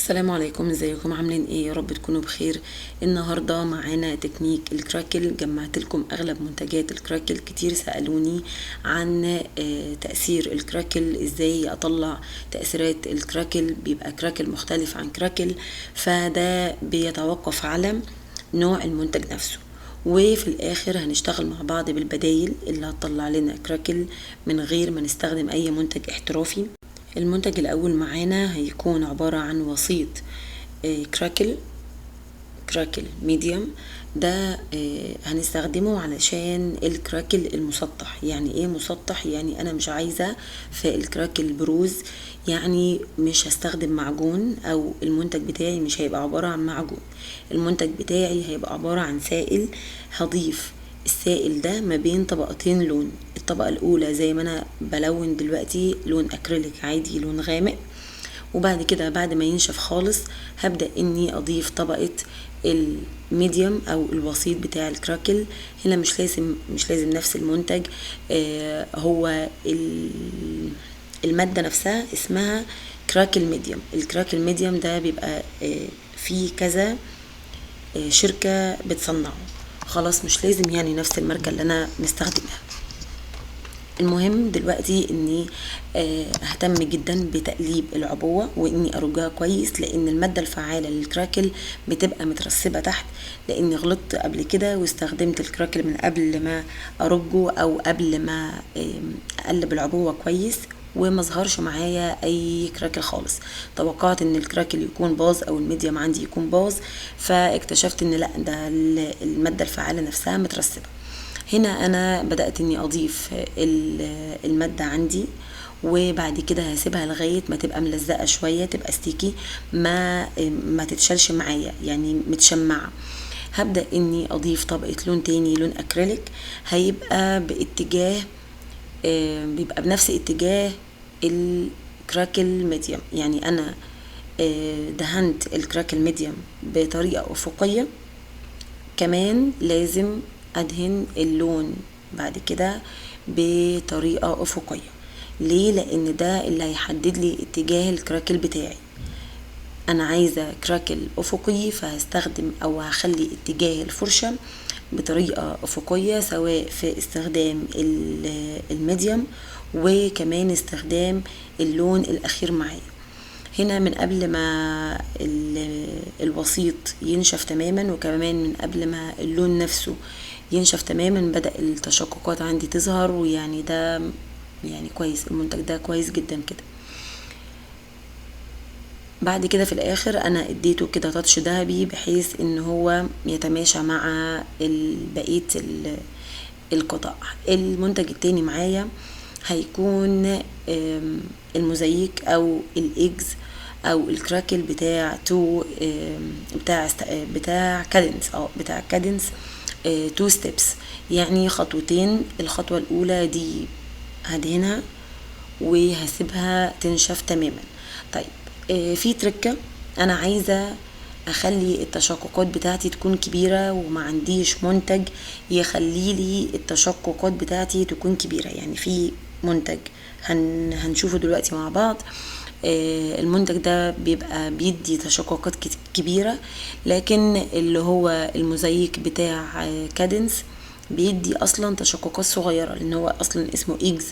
السلام عليكم، ازيكم؟ عاملين ايه؟ يا رب تكونوا بخير. النهارده معانا تكنيك الكراكل. جمعت لكم اغلب منتجات الكراكل. كتير سألوني عن تأثير الكراكل، ازاي اطلع تأثيرات الكراكل. بيبقى كراكل مختلف عن كراكل، فده بيتوقف على نوع المنتج نفسه. وفي الاخر هنشتغل مع بعض بالبدايل اللي هتطلع لنا كراكل من غير ما نستخدم اي منتج احترافي. المنتج الأول معانا هيكون عبارة عن وسيط كراكل ميديوم. ده هنستخدمه علشان الكراكل المسطح. يعني ايه مسطح؟ يعني انا مش عايزة في الكراكل بروز، يعني مش هستخدم معجون، او المنتج بتاعي مش هيبقى عبارة عن معجون. المنتج بتاعي هيبقى عبارة عن سائل. هضيف السائل ده ما بين طبقتين لون. الطبقة الأولى زي ما أنا بلون دلوقتي لون أكريليك عادي، لون غامق. وبعد كده بعد ما ينشف خالص هبدأ إني أضيف طبقة الميديوم أو الوسيط بتاع الكراكل. هنا مش لازم نفس المنتج. هو المادة نفسها اسمها كراكل ميديوم. الكراكل ميديوم ده بيبقى فيه كذا شركة بتصنعه. خلاص مش لازم يعني نفس الماركة اللي انا مستخدمها. المهم دلوقتي اني اهتم جدا بتقليب العبوة واني ارجها كويس، لان المادة الفعالة للكراكل بتبقى مترسبة تحت. لاني غلطت قبل كده واستخدمت الكراكل من قبل ما ارجه او قبل ما اقلب العبوة كويس، وما ظهرش معايا اي كراكل خالص. توقعت ان الكراكل يكون باظ او الميديم عندي يكون باظ، فاكتشفت ان لا، ده المادة الفعالة نفسها مترسبة. هنا انا بدأت اني اضيف المادة عندي، وبعد كده هسيبها لغاية ما تبقى ملزقة شوية، تبقى ستيكي، ما تتشالش معايا، يعني متشمعة. هبدأ اني اضيف طبقة لون تاني، لون اكريليك. هيبقى باتجاه بيبقى بنفس اتجاه الكراكل ميديوم. يعني انا دهنت الكراكل ميديوم بطريقة افقية. كمان لازم ادهن اللون بعد كده بطريقة افقية. ليه؟ لان ده اللي هيحدد لي اتجاه الكراكل بتاعي. انا عايزة كراكل افقي، فهستخدم او هخلي اتجاه الفرشة بطريقة افقية، سواء في استخدام الميديوم وكمان استخدام اللون الاخير معايا. هنا من قبل ما الوسيط ينشف تماما، وكمان من قبل ما اللون نفسه ينشف تماما، بدأ التشققات عندي تظهر. ويعني ده يعني كويس، المنتج ده كويس جدا كده. بعد كده في الاخر انا اديته كده تاتش ذهبي بحيث ان هو يتماشى مع بقية القطع. المنتج التاني معايا هيكون الموزايك او الايجز او الكراكل بتاع بتاع كادنس 2 ستيبس، يعني خطوتين. الخطوة الاولى دي هدهنها وهسيبها تنشف تماما. طيب في تركة، انا عايزة اخلي التشققات بتاعتي تكون كبيرة، وما عنديش منتج يخلي لي التشققات بتاعتي تكون كبيرة. يعني في منتج هنشوفه دلوقتي مع بعض. المنتج ده بيبقى بيدي تشققات كبيرة، لكن اللي هو الموزايك بتاع كادنس بيدي اصلا تشققات صغيرة، لان هو اصلا اسمه ايجز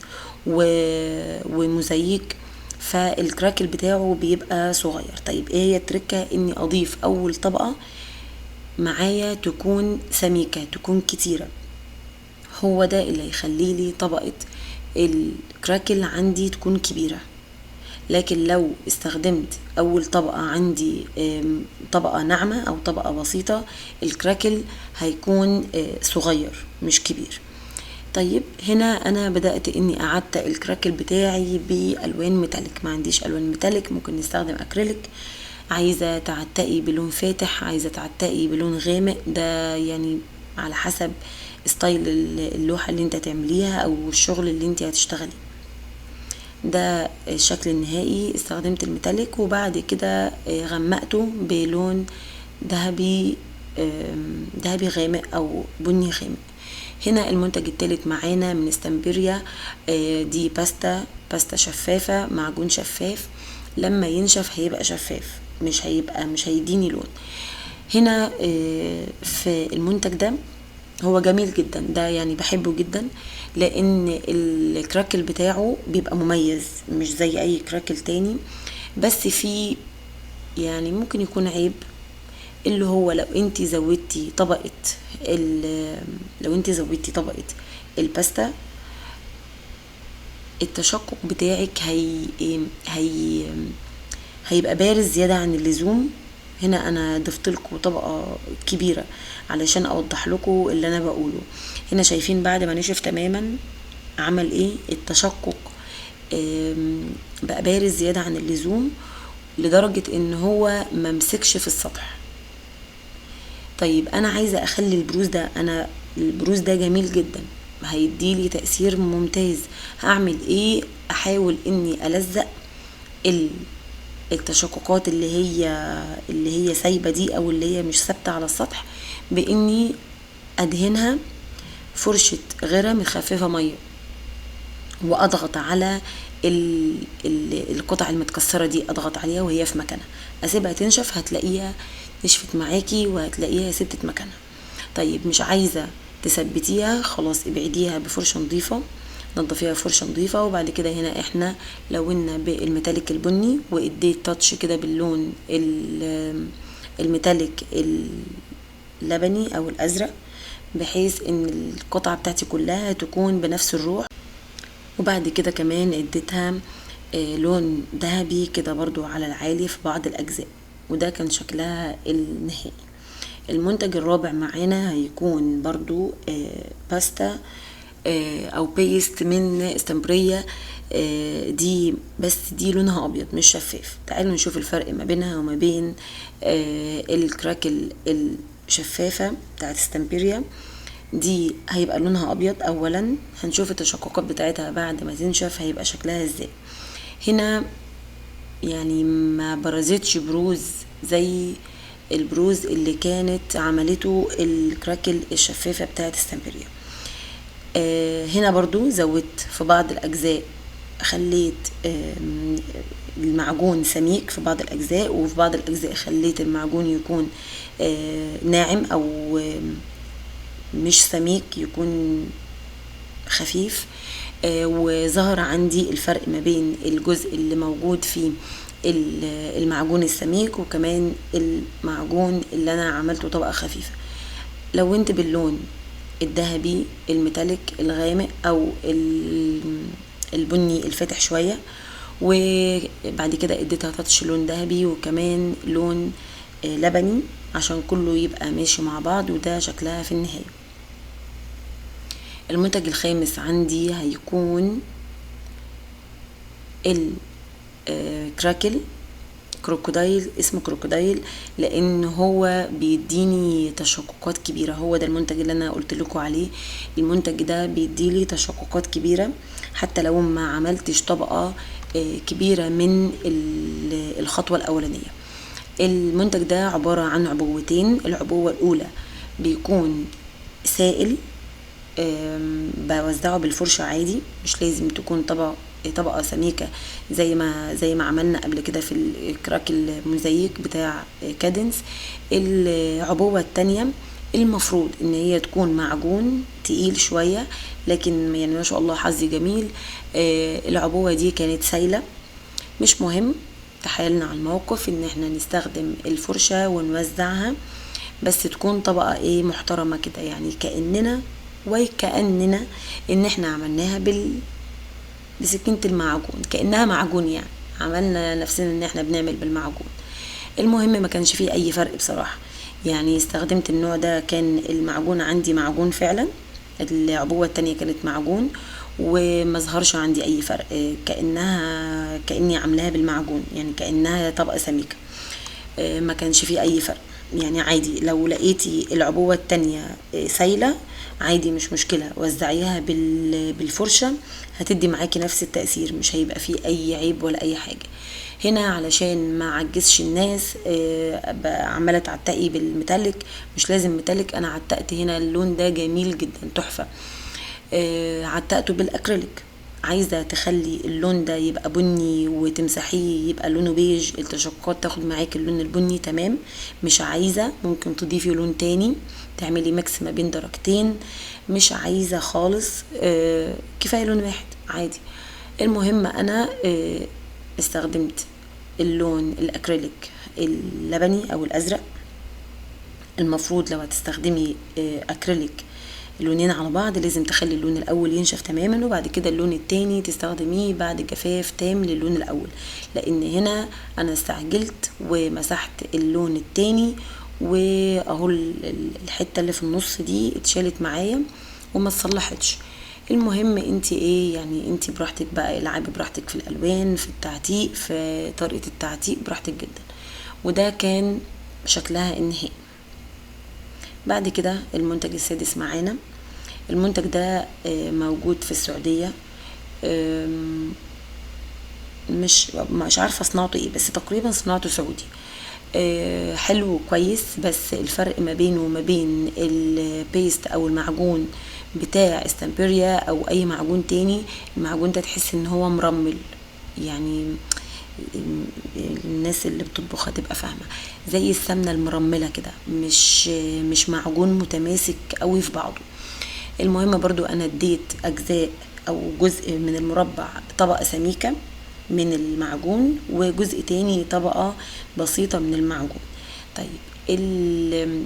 وموزايك، فالكراكل بتاعه بيبقى صغير. طيب ايه هي التركة؟ اني اضيف اول طبقة معايا تكون سميكة، تكون كتيرة. هو ده اللي يخلي لي طبقة الكراكل عندي تكون كبيرة. لكن لو استخدمت اول طبقة عندي طبقة ناعمة او طبقة بسيطة، الكراكل هيكون صغير مش كبير. طيب هنا انا بدأت اني قعدت الكراكل بتاعي بالوان ميتاليك. ما عنديش الوان ميتاليك، ممكن نستخدم اكريليك. عايزة تعتقي بلون فاتح، عايزة تعتقي بلون غامق، ده يعني على حسب ستايل اللوحة اللي انت تعمليها او الشغل اللي انت هتشتغلي. ده الشكل النهائي. استخدمت الميتاليك وبعد كده غمقته بلون ذهبي، ذهبي غامق او بني غامق. هنا المنتج الثالث معانا من استمبريا. دي باستا شفافة، معجون شفاف. لما ينشف هيبقى شفاف، مش هيديني لون. هنا في المنتج ده هو جميل جدا، ده يعني بحبه جدا، لان الكراكل بتاعه بيبقى مميز مش زي اي كراكل تاني. بس في يعني ممكن يكون عيب، اللي هو لو انت زودتي طبقة الباستا، التشقق بتاعك هي هيبقى بارز زيادة عن اللزوم. هنا انا ضفت لكم طبقة كبيرة علشان اوضح لكم اللي انا بقوله. هنا شايفين بعد ما نشف تماما عمل ايه؟ التشقق بقى بارز زيادة عن اللزوم، لدرجة ان هو ممسكش في السطح. طيب انا عايزة اخلي البروز ده جميل جدا، هيديلي تأثير ممتاز. هعمل ايه؟ احاول اني ألزق التشققات اللي هي سايبة دي، او اللي هي مش ثابتة على السطح، باني ادهنها فرشة غيرة مخففة مية، واضغط على القطع المتكسرة دي، اضغط عليها وهي في مكانها، اسيبها تنشف، هتلاقيها نشفت معاكي وهتلاقيها ثبتت مكانها. طيب مش عايزة تثبتيها، خلاص ابعديها بفرشة نظيفة، نضفيها بفرشة نظيفة. وبعد كده هنا احنا لونا بالميتاليك البني، واديت تاتش كده باللون الميتاليك اللبني او الازرق، بحيث ان القطعة بتاعتي كلها تكون بنفس الروح. وبعد كده كمان اديتها لون ذهبي كده برضو على العالي في بعض الاجزاء، وده كان شكلها النهائي. المنتج الرابع معانا هيكون برضو باستا او بيست من استمبرية، دي بس دي لونها ابيض مش شفاف. تعالوا نشوف الفرق ما بينها وما بين الكراكل الشفافة بتاعت استمبرية. دي هيبقى لونها ابيض. اولا هنشوف التشققات بتاعتها بعد ما تنشف هيبقى شكلها ازاي. هنا يعني ما برزتش بروز زي البروز اللي كانت عملته الكراكل الشفافة بتاعت استمبرية. هنا برضو زودت في بعض الاجزاء، خليت المعجون سميك في بعض الاجزاء، وفي بعض الاجزاء خليت المعجون يكون ناعم او مش سميك، يكون خفيف. وظهر عندي الفرق ما بين الجزء اللي موجود فيه المعجون السميك وكمان المعجون اللي انا عملته طبقة خفيفة. لونت باللون الذهبي الميتاليك الغامق او البني الفاتح شوية، وبعد كده اديتها تاتش لون ذهبي وكمان لون لبني عشان كله يبقى ماشي مع بعض، وده شكلها في النهاية. المنتج الخامس عندي هيكون الكراكل كروكودايل. اسمه كروكودايل لان هو بيديني تشققات كبيرة. هو ده المنتج اللي انا قلت لكم عليه. المنتج ده بيديلي تشققات كبيرة حتى لو ما عملتش طبقة كبيرة من الخطوة الاولانية. المنتج ده عبارة عن عبوتين. العبوة الاولى بيكون سائل، بوزعه بالفرشة عادي، مش لازم تكون طبقة سميكة زي ما عملنا قبل كده في الكراك الموزايك بتاع كادنس. العبوة التانية المفروض ان هي تكون معجون تقيل شوية، لكن يعني ما شاء الله حظي جميل، العبوة دي كانت سايلة. مش مهم، تحايلنا على الموقف ان احنا نستخدم الفرشة ونوزعها، بس تكون طبقة محترمة كده، يعني كأننا ان احنا عملناها بسكينة المعجون، كأنها معجون، يعني عملنا نفسنا ان احنا بنعمل بالمعجون. المهم ما كانش فيه اي فرق بصراحة، يعني استخدمت النوع ده، كان المعجون عندي معجون فعلا، العبوة التانية كانت معجون، وما ظهرش عندي اي فرق، كأني عاملاها بالمعجون، يعني كأنها طبقة سميكة. ما كانش فيه اي فرق، يعني عادي لو لقيتي العبوة التانية سايلة عادي مش مشكلة، وزعيها بالفرشة هتدي معاكي نفس التأثير، مش هيبقى فيه اي عيب ولا اي حاجة. هنا علشان ما عجزش الناس عمالة تعتقي بالميتاليك، مش لازم ميتاليك، انا عتقت هنا اللون ده جميل جدا تحفة، عتقته بالاكريليك. عايزة تخلي اللون ده يبقى بني وتمسحيه يبقى لونه بيج، التشققات تاخد معاك اللون البني تمام. مش عايزة ممكن تضيفي لون تاني، تعملي ميكس ما بين درجتين. مش عايزة خالص كفاية لون واحد عادي. المهم انا استخدمت اللون الاكريليك اللبني او الازرق. المفروض لو هتستخدمي اكريليك اللونين على بعض لازم تخلي اللون الاول ينشف تماما، وبعد كده اللون التاني تستخدميه بعد جفاف تام للون الاول، لان هنا انا استعجلت ومسحت اللون التاني واهو الحته اللي في النص دي اتشالت معايا وما اتصلحتش. المهم انت ايه يعني، انت براحتك بقى، العبي براحتك في الالوان، في التعتيق، في طريقه التعتيق براحتك جدا. وده كان شكلها النهائي. بعد كده المنتج السادس معانا. المنتج ده موجود في السعودية، مش عارفة صناعته ايه، بس تقريبا صناعته سعودي. حلو كويس، بس الفرق ما بينه وما بين البيست او المعجون بتاع استمبريا او اي معجون تاني، المعجون ده تحس ان هو مرمل، يعني الناس اللي بتطبخ هتبقى فاهمه، زي السمنه المرمله كده، مش معجون متماسك قوي في بعضه. المهم برضو انا اديت اجزاء او جزء من المربع طبقه سميكه من المعجون، وجزء تاني طبقه بسيطه من المعجون. طيب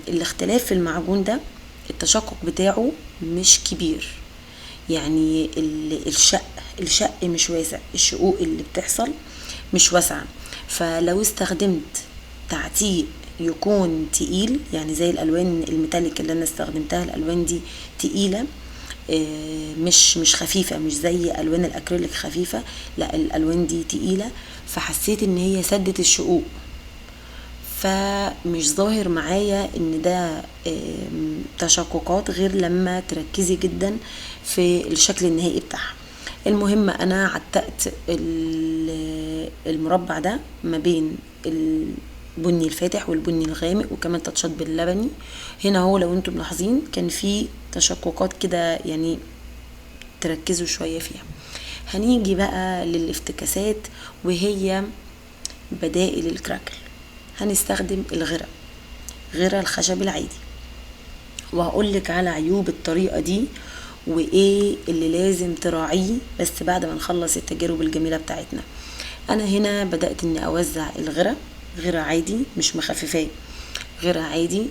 الاختلاف في المعجون ده التشقق بتاعه مش كبير، يعني الشق مش واسع، الشقوق اللي بتحصل مش واسعة. فلو استخدمت تعتيق يكون تقيل، يعني زي الالوان الميتاليك اللي انا استخدمتها، الالوان دي تقيلة مش خفيفة، مش زي الوان الاكريليك خفيفة، لا الالوان دي تقيلة، فحسيت ان هي سدت الشقوق، فمش ظاهر معايا ان ده تشققات غير لما تركزي جدا في الشكل النهائي بتاعها. المهم انا عتقت المربع ده ما بين البني الفاتح والبني الغامق، وكمان تاتشات باللبني. هنا هو لو انتم ملاحظين كان في تشققات كده، يعني تركزوا شوية فيها. هنيجي بقى للافتكاسات وهي بدائل الكراكل. هنستخدم غيرة الخشب العادي، وهقولك على عيوب الطريقة دي وايه اللي لازم تراعيه بس بعد ما نخلص التجارب الجميلة بتاعتنا. انا هنا بدأت اني اوزع غيرة عادي مش مخففاه، غيرة عادي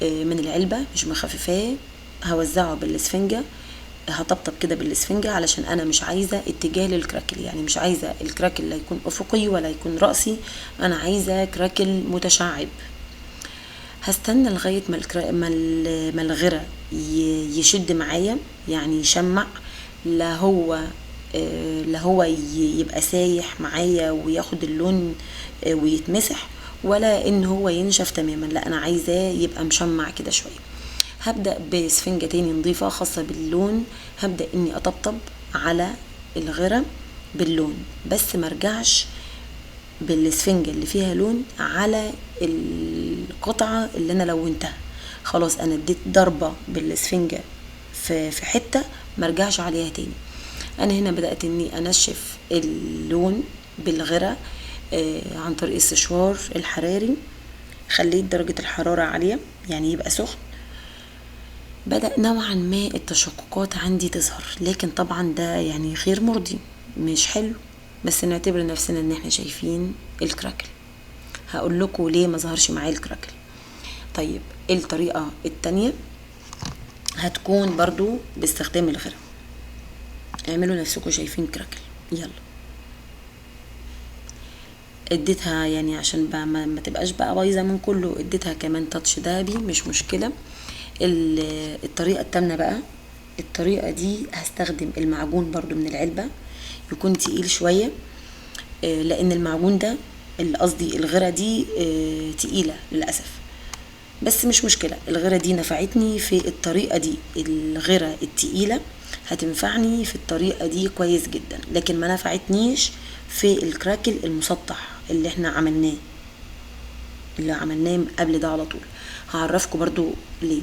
من العلبة مش مخففاه، هوزعه بالاسفنجة، هطبطب كده بالاسفنجة علشان انا مش عايزة اتجاه للكراكل، يعني مش عايزة الكراكل لا يكون افقي ولا يكون رأسي، انا عايزة كراكل متشعب. هستنى لغاية ما الغرة يشد معايا، يعني يشمع، لا هو يبقى سايح معايا وياخد اللون ويتمسح، ولا ان هو ينشف تماما، لا انا عايزاه يبقى مشمع كده شوية. هبدأ بسفنجة تاني نضيفة خاصة باللون، هبدأ اني اطبطب على الغرة باللون، بس مرجعش بالسفنجة اللي فيها لون على القطعة اللي انا لونتها. خلاص انا اديت ضربة بالسفنجة في حتة مرجعش عليها تاني. انا هنا بدأت اني انشف اللون بالغرة عن طريق السشوار الحراري، خليت درجة الحرارة عالية يعني يبقى سخن. بدأ نوعا ما التشققات عندي تظهر، لكن طبعا ده يعني غير مرضي، مش حلو، بس نعتبر نفسنا ان احنا شايفين الكراكل. هقول لكم ليه ما ظهرش معايا الكراكل. طيب الطريقة التانية هتكون برضو باستخدام الغرة. اعملوا نفسكم شايفين كراكل، يلا. اديتها يعني عشان بقى ما تبقاش بقى بايظه من كله، اديتها كمان تاتش دهبي مش مشكله. الطريقه التامنه بقى، الطريقه دي هستخدم المعجون برضو من العلبه، يكون تقيل شويه، لان المعجون ده اللي قصدي الغرة دي تقيله للاسف، بس مش مشكله. الغرة دي نفعتني في الطريقه دي، الغرة التقيله هتنفعني في الطريقه دي كويس جدا، لكن ما نفعتنيش في الكراكل المسطح اللي احنا عملناه قبل ده على طول. هعرفكم برضو ليه.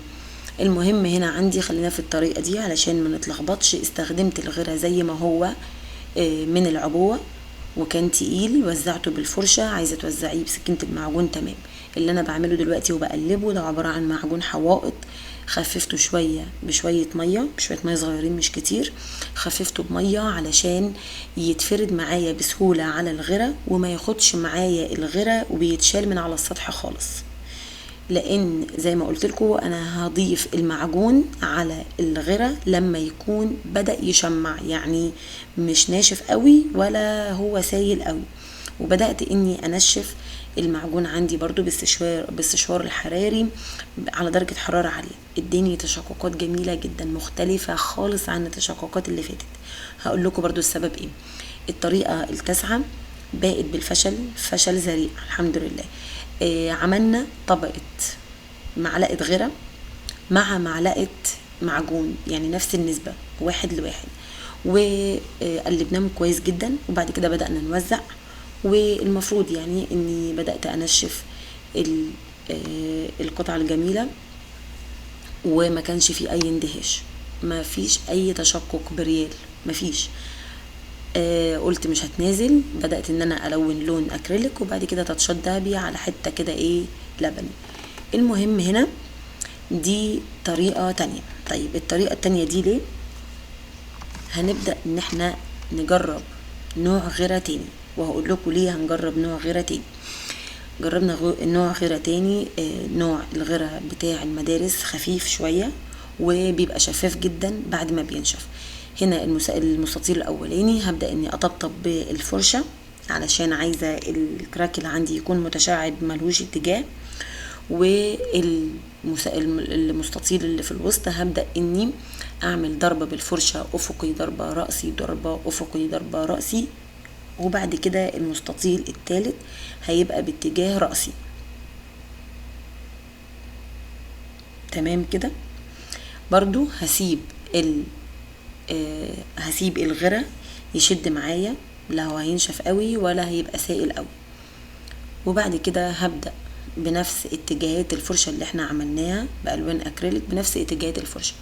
المهم هنا عندي خلينا في الطريقه دي علشان ما نتلخبطش. استخدمت الغرة زي ما هو من العبوة وكان تقيل، وزعته بالفرشة. عايزة توزعيه بسكينة المعجون تمام. اللي انا بعمله دلوقتي وبقلبه ده عبارة عن معجون حوائط، خففته شوية بشوية مية صغيرين مش كتير. خففته بمية علشان يتفرد معايا بسهولة على الغرة وما ياخدش معايا الغرة وبيتشال من على السطح خالص. لان زي ما قلت لكم انا هضيف المعجون على الغرة لما يكون بدأ يشمع، يعني مش ناشف قوي ولا هو سايل قوي. وبدأت اني انشف المعجون عندي برضو باستشوار الحراري على درجة حرارة عالية. اداني تشققات جميلة جدا مختلفة خالص عن التشققات اللي فاتت. هقول لكم برضو السبب ايه. الطريقة التاسعة باءت بالفشل، فشل ذريع الحمد لله. عملنا طبقة معلقة غرة مع معلقة معجون، يعني نفس النسبة 1:1، وقلبناهم كويس جدا. وبعد كده بدأنا نوزع، والمفروض يعني اني بدأت انشف القطعة الجميلة وما كانش في اي اندهاش، ما فيش اي تشقق بريال، ما فيش. قلت مش هتنازل. بدأت ان انا الون لون اكريليك وبعد كده تاتشات دهبي على حتة كده لبني. المهم هنا دي طريقة تانية. طيب الطريقة التانية دي ليه؟ هنبدأ ان احنا نجرب نوع غيرة تاني، وهقول لكم ليه هنجرب نوع غيرة تاني. جربنا نوع غيرة تاني، نوع الغيرة بتاع المدارس خفيف شوية وبيبقى شفاف جدا بعد ما بينشف. هنا المستطيل الاولاني هبدأ اني اطبطب بالفرشة علشان عايزة الكراك اللي عندي يكون متشعب ملهوش اتجاه. والمستطيل اللي في الوسط هبدأ اني اعمل ضربة بالفرشة افقي، ضربة رأسي، ضربة افقي، ضربة رأسي. وبعد كده المستطيل الثالث هيبقى باتجاه رأسي. تمام كده. برضو هسيب الغرة يشد معايا، لا هو هينشف قوي ولا هيبقى سائل قوي. وبعد كده هبدأ بنفس اتجاهات الفرشة اللي احنا عملناها بألوان اكريليك، بنفس اتجاهات الفرشة.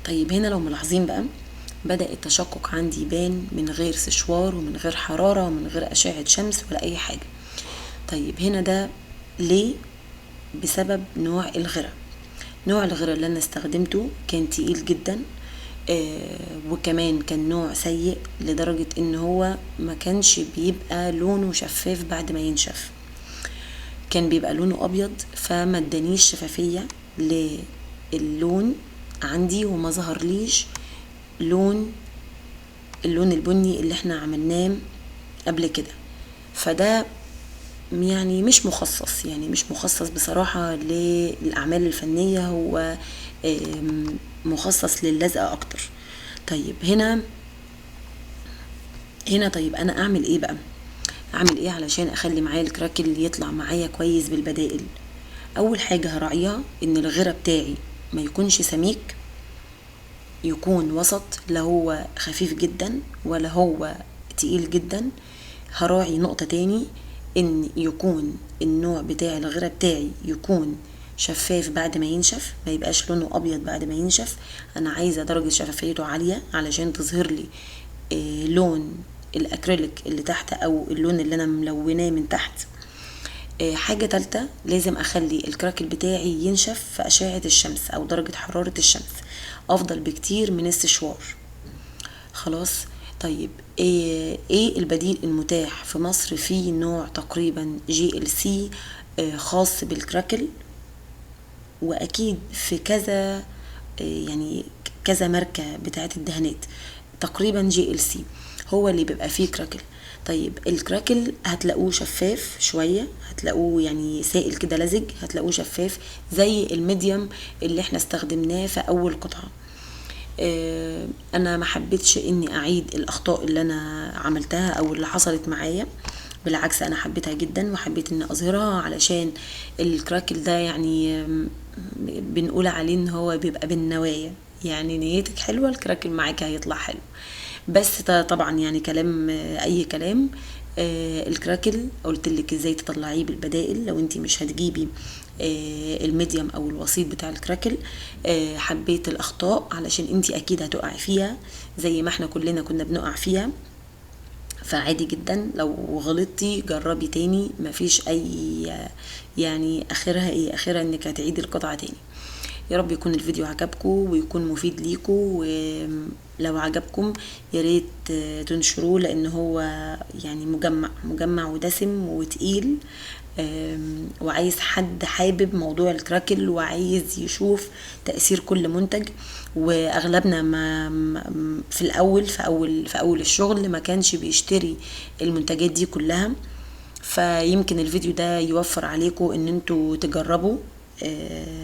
طيب هنا لو ملاحظين بقى بدأ التشقق عندي يبان من غير سشوار ومن غير حرارة ومن غير أشعة شمس ولا أي حاجة. طيب هنا ده ليه؟ بسبب نوع الغرة. نوع الغرة اللي أنا استخدمته كان تقيل جدا، وكمان كان نوع سيء لدرجة ان هو ما كانش بيبقى لونه شفاف بعد ما ينشف، كان بيبقى لونه ابيض، فما ادانيش شفافية للون عندي وما ظهر ليش اللون البني اللي احنا عملناه قبل كده. فده يعني مش مخصص بصراحة للأعمال الفنية، هو مخصص للزقة أكتر. طيب هنا طيب أنا أعمل إيه بقى؟ أعمل إيه علشان أخلي معايا الكراك اللي يطلع معايا كويس بالبدائل؟ أول حاجة هراعيها إن الغرة بتاعي ما يكونش سميك، يكون وسط، لا هو خفيف جدا ولا هو تقيل جدا. هراعي نقطة تاني ان يكون النوع بتاع الغرة بتاعي يكون شفاف بعد ما ينشف، ما يبقاش لونه ابيض بعد ما ينشف. انا عايزة درجة شفافيته عالية علشان تظهر لي لون الاكريليك اللي تحت او اللون اللي انا ملوناه من تحت. حاجة تالتة، لازم اخلي الكراكل بتاعي ينشف في اشعة الشمس او درجة حرارة الشمس، افضل بكتير من السشوار. خلاص. طيب ايه البديل المتاح في مصر؟ في نوع تقريبا GLC خاص بالكراكل، واكيد في كذا يعني كذا ماركة بتاعت الدهانات، تقريبا GLC هو اللي بيبقى فيه كراكل. طيب الكراكل هتلاقوه شفاف شوية، هتلاقوه يعني سائل كده لزج، هتلاقوه شفاف زي الميديوم اللي احنا استخدمناه في اول قطعة. انا ما حبيتش اني اعيد الاخطاء اللي انا عملتها او اللي حصلت معايا، بالعكس انا حبيتها جدا وحبيت اني اظهرها علشان الكراكل ده يعني بنقول عليه ان هو بيبقى بالنوايا، يعني نيتك حلوة الكراكل معاك هيطلع حلو. بس طبعا يعني كلام اي كلام، الكراكل قلت لك ازاي تطلعيه بالبدائل لو انت مش هتجيبي الميديم او الوسيط بتاع الكراكل. حبيت الاخطاء علشان انت اكيد هتقعي فيها زي ما احنا كلنا كنا بنقع فيها، فعادي جدا لو غلطتي جربي تاني، مفيش اي يعني اخرها ايه، اخرها انك هتعيدي القطعة تاني. يا رب يكون الفيديو عجبكم ويكون مفيد ليكم، ولو عجبكم ياريت تنشروه لان هو يعني مجمع ودسم وتقيل، وعايز حد حابب موضوع الكراكل وعايز يشوف تأثير كل منتج. واغلبنا في الاول الشغل ما كانش بيشتري المنتجات دي كلها، فيمكن الفيديو ده يوفر عليكم ان انتوا تجربوا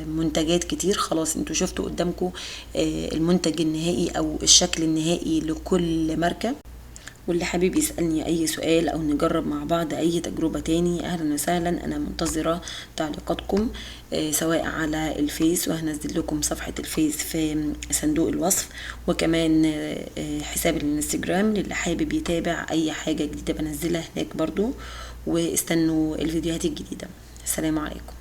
منتجات كتير. خلاص انتوا شفتوا قدامكم المنتج النهائي او الشكل النهائي لكل ماركة. واللي حابب يسألني اي سؤال او نجرب مع بعض اي تجربة تاني اهلا وسهلا، انا منتظرة تعليقاتكم سواء على الفيس، وهنزل لكم صفحة الفيس في صندوق الوصف، وكمان حساب الانستجرام للي حابب يتابع اي حاجة جديدة بنزلها هناك برضو. واستنوا الفيديوهات الجديدة. السلام عليكم.